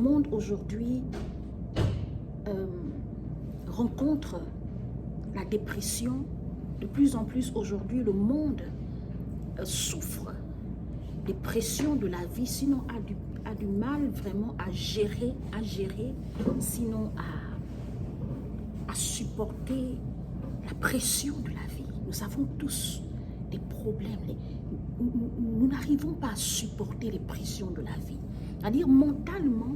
Le monde aujourd'hui rencontre la dépression. De plus en plus aujourd'hui, le monde souffre des pressions de la vie, sinon a du mal vraiment à gérer, sinon à supporter la pression de la vie. Nous avons tous des problèmes. Nous n'arrivons pas à supporter les pressions de la vie. C'est-à-dire mentalement,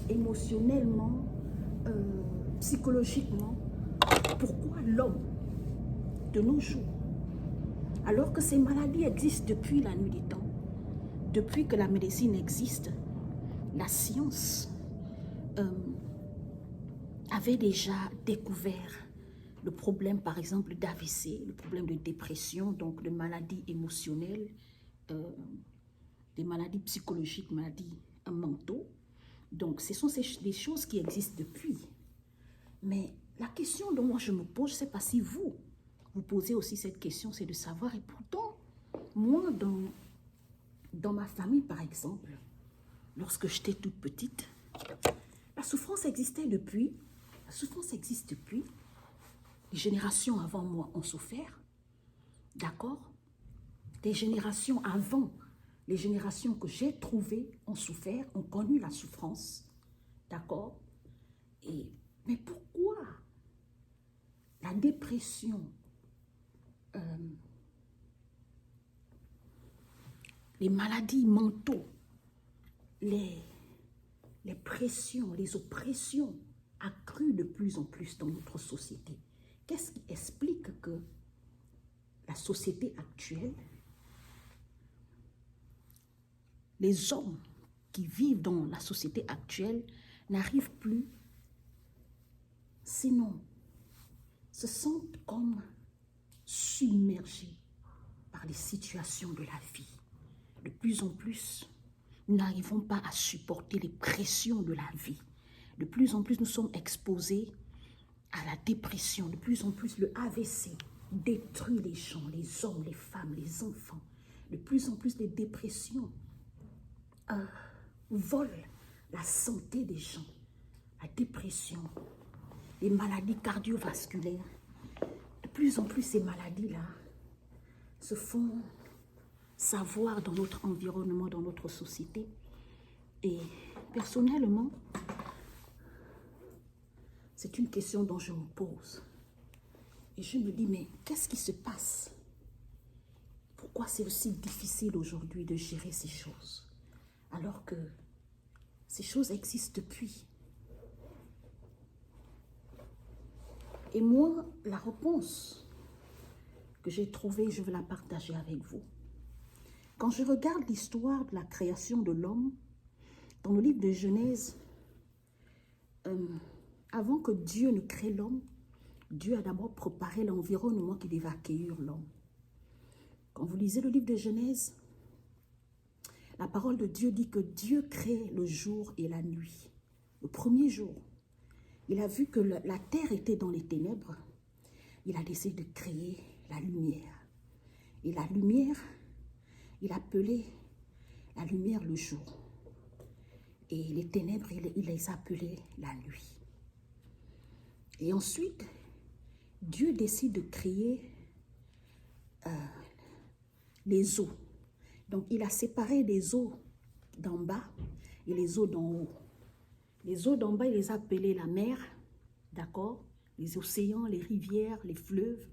émotionnellement, psychologiquement. Pourquoi l'homme, de nos jours, alors que ces maladies existent depuis la nuit des temps, depuis que la médecine existe, la science avait déjà découvert le problème, par exemple, d'AVC, le problème de dépression, donc de maladies émotionnelles, des maladies psychologiques, maladies mentaux. Donc, ce sont des choses qui existent depuis. Mais la question dont moi je me pose, je ne sais pas si vous posez aussi cette question, c'est de savoir, et pourtant, moi, dans ma famille, par exemple, lorsque j'étais toute petite, la souffrance existait depuis, la souffrance existe depuis, les générations avant moi ont souffert, d'accord? Des générations avant, les générations que j'ai trouvées ont souffert, ont connu la souffrance, d'accord? Mais pourquoi la dépression, les maladies mentaux, les pressions, les oppressions accrues de plus en plus dans notre société? Qu'est-ce qui explique que la société actuelle, les hommes qui vivent dans la société actuelle n'arrivent plus, sinon se sentent comme submergés par les situations de la vie? De plus en plus, nous n'arrivons pas à supporter les pressions de la vie. De plus en plus, nous sommes exposés à la dépression. De plus en plus, le AVC détruit les gens, les hommes, les femmes, les enfants. De plus en plus, les dépressions volent la santé des gens. La dépression, les maladies cardiovasculaires. De plus en plus, ces maladies-là se font savoir dans notre environnement, dans notre société. Et personnellement, c'est une question dont je me pose. Et je me dis, mais qu'est-ce qui se passe? Pourquoi c'est aussi difficile aujourd'hui de gérer ces choses, alors que ces choses existent depuis? Et moi, la réponse que j'ai trouvée, je vais la partager avec vous. Quand je regarde l'histoire de la création de l'homme, dans le livre de Genèse, avant que Dieu ne crée l'homme, Dieu a d'abord préparé l'environnement qui devait accueillir l'homme. Quand vous lisez le livre de Genèse, la parole de Dieu dit que Dieu crée le jour et la nuit. Le premier jour, il a vu que la terre était dans les ténèbres. Il a décidé de créer la lumière. Et la lumière, il appelait la lumière le jour. Et les ténèbres, il les appelait la nuit. Et ensuite, Dieu décide de créer les eaux. Donc, il a séparé les eaux d'en bas et les eaux d'en haut. Les eaux d'en bas, il les a appelées la mer, d'accord? Les océans, les rivières, les fleuves.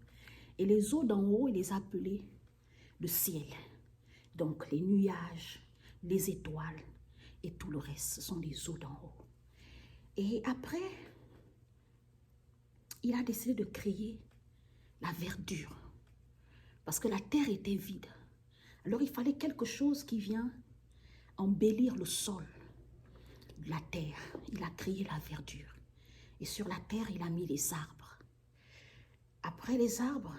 Et les eaux d'en haut, il les a appelées le ciel. Donc, les nuages, les étoiles et tout le reste, ce sont les eaux d'en haut. Et après, il a décidé de créer la verdure. Parce que la terre était vide. Alors, il fallait quelque chose qui vient embellir le sol de la terre. Il a créé la verdure. Et sur la terre, il a mis les arbres. Après les arbres,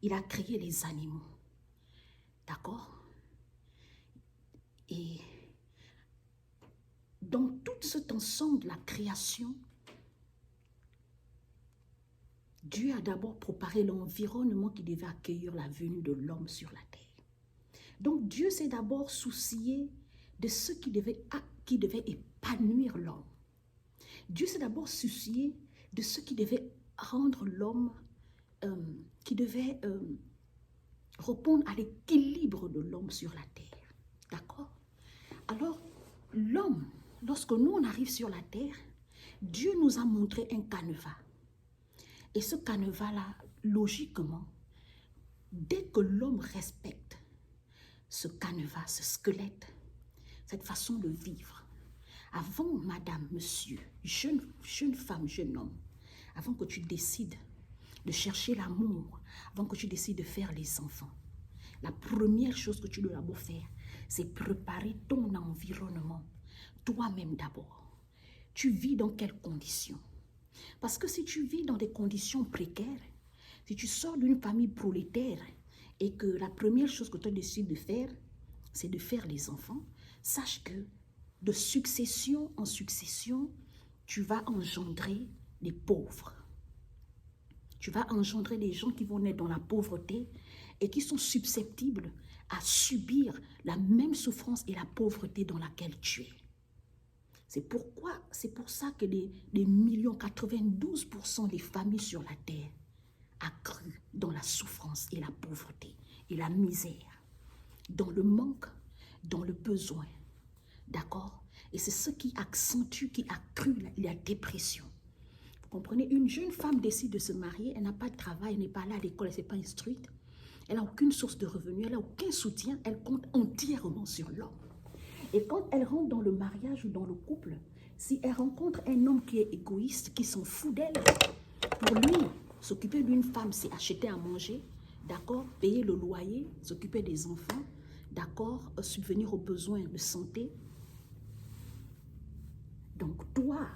il a créé les animaux. D'accord? Et dans tout cet ensemble de la création, Dieu a d'abord préparé l'environnement qui devait accueillir la venue de l'homme sur la terre. Donc Dieu s'est d'abord soucié de ce qui devait qui devait épanouir l'homme. Dieu s'est d'abord soucié de ce qui devait rendre l'homme, qui devait répondre à l'équilibre de l'homme sur la terre. D'accord? Alors, l'homme, lorsque nous on arrive sur la terre, Dieu nous a montré un canevas. Et ce canevas-là, logiquement, dès que l'homme respecte ce canevas, ce squelette, cette façon de vivre, avant, madame, monsieur, jeune femme, jeune homme, avant que tu décides de chercher l'amour, avant que tu décides de faire les enfants, la première chose que tu dois d'abord faire, c'est préparer ton environnement, toi-même d'abord. Tu vis dans quelles conditions? Parce que si tu vis dans des conditions précaires, si tu sors d'une famille prolétaire et que la première chose que tu décides de faire, c'est de faire les enfants, sache que de succession en succession, tu vas engendrer des pauvres. Tu vas engendrer des gens qui vont naître dans la pauvreté et qui sont susceptibles à subir la même souffrance et la pauvreté dans laquelle tu es. C'est pour ça que les millions, 92% des familles sur la terre a cru dans la souffrance et la pauvreté et la misère, dans le manque, dans le besoin. D'accord? Et c'est ce qui accentue, qui accrue la dépression. Vous comprenez? Une jeune femme décide de se marier, elle n'a pas de travail, elle n'est pas là à l'école, elle ne s'est pas instruite, elle n'a aucune source de revenus, elle n'a aucun soutien, elle compte entièrement sur l'homme. Et quand elle rentre dans le mariage ou dans le couple, si elle rencontre un homme qui est égoïste, qui s'en fout d'elle, pour lui, s'occuper d'une femme, c'est acheter à manger, d'accord, payer le loyer, s'occuper des enfants, d'accord, subvenir aux besoins de santé. Donc toi,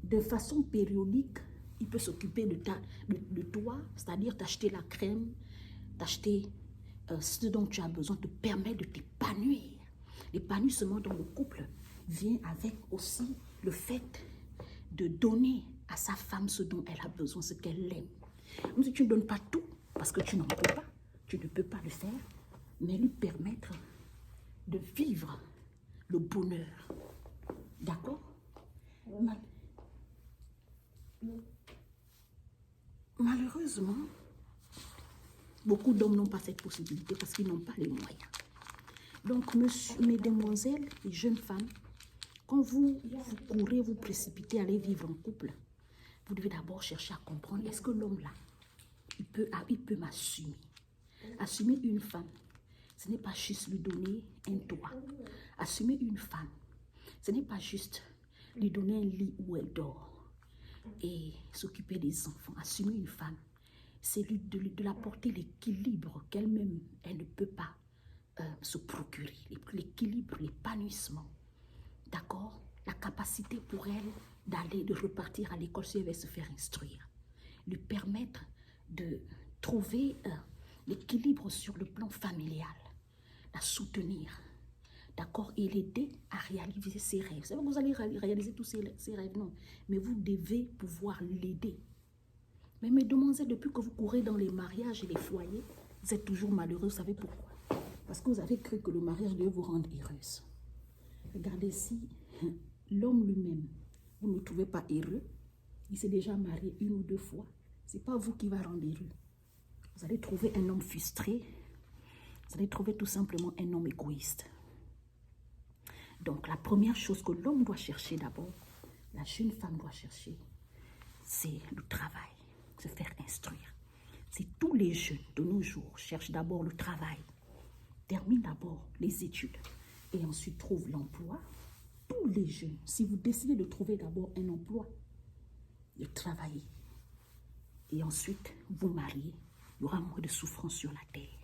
de façon périodique, il peut s'occuper de toi, c'est-à-dire t'acheter la crème, t'acheter ce dont tu as besoin, te permet de t'épanouir. L'épanouissement dans le couple vient avec aussi le fait de donner à sa femme ce dont elle a besoin, ce qu'elle aime. Même si tu ne donnes pas tout, parce que tu n'en peux pas, tu ne peux pas le faire, mais lui permettre de vivre le bonheur. D'accord? Malheureusement, beaucoup d'hommes n'ont pas cette possibilité parce qu'ils n'ont pas les moyens. Donc, mesdemoiselles et jeunes femmes, quand vous courez, vous précipitez, aller vivre en couple, vous devez d'abord chercher à comprendre, est-ce que l'homme là, il peut m'assumer. Assumer une femme, ce n'est pas juste lui donner un toit. Assumer une femme, ce n'est pas juste lui donner un lit où elle dort et s'occuper des enfants. Assumer une femme, c'est de l'apporter l'équilibre qu'elle-même, elle ne peut pas se procurer. L'équilibre, l'épanouissement. D'accord? La capacité pour elle d'aller, de repartir à l'école si elle veut se faire instruire. Lui permettre de trouver l'équilibre sur le plan familial. La soutenir. D'accord? Et l'aider à réaliser ses rêves. C'est pas que vous allez réaliser tous ses rêves, non. Mais vous devez pouvoir l'aider. Mais mesdemoiselles, depuis que vous courez dans les mariages et les foyers, vous êtes toujours malheureux. Vous savez pourquoi? Parce que vous avez cru que le mariage devait vous rendre heureuse. Regardez, si l'homme lui-même, vous ne le trouvez pas heureux, il s'est déjà marié 1 ou 2 fois, ce n'est pas vous qui va rendre heureux. Vous allez trouver un homme frustré, vous allez trouver tout simplement un homme égoïste. Donc la première chose que l'homme doit chercher d'abord, la jeune femme doit chercher, c'est le travail, se faire instruire. Si tous les jeunes de nos jours cherchent d'abord le travail, terminent d'abord les études et ensuite trouvent l'emploi, tous les jeunes, si vous décidez de trouver d'abord un emploi, de travailler et ensuite vous marier, il y aura moins de souffrance sur la terre.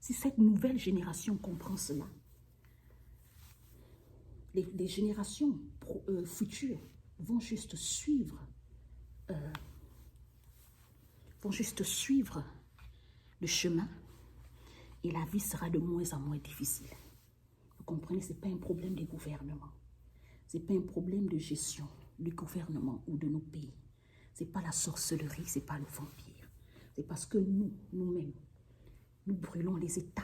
Si cette nouvelle génération comprend cela, les générations futures vont juste suivre le chemin et la vie sera de moins en moins difficile. Vous comprenez, ce n'est pas un problème des gouvernements. Ce n'est pas un problème de gestion du gouvernement ou de nos pays. Ce n'est pas la sorcellerie, ce n'est pas le vampire. C'est parce que nous-mêmes, nous brûlons les étapes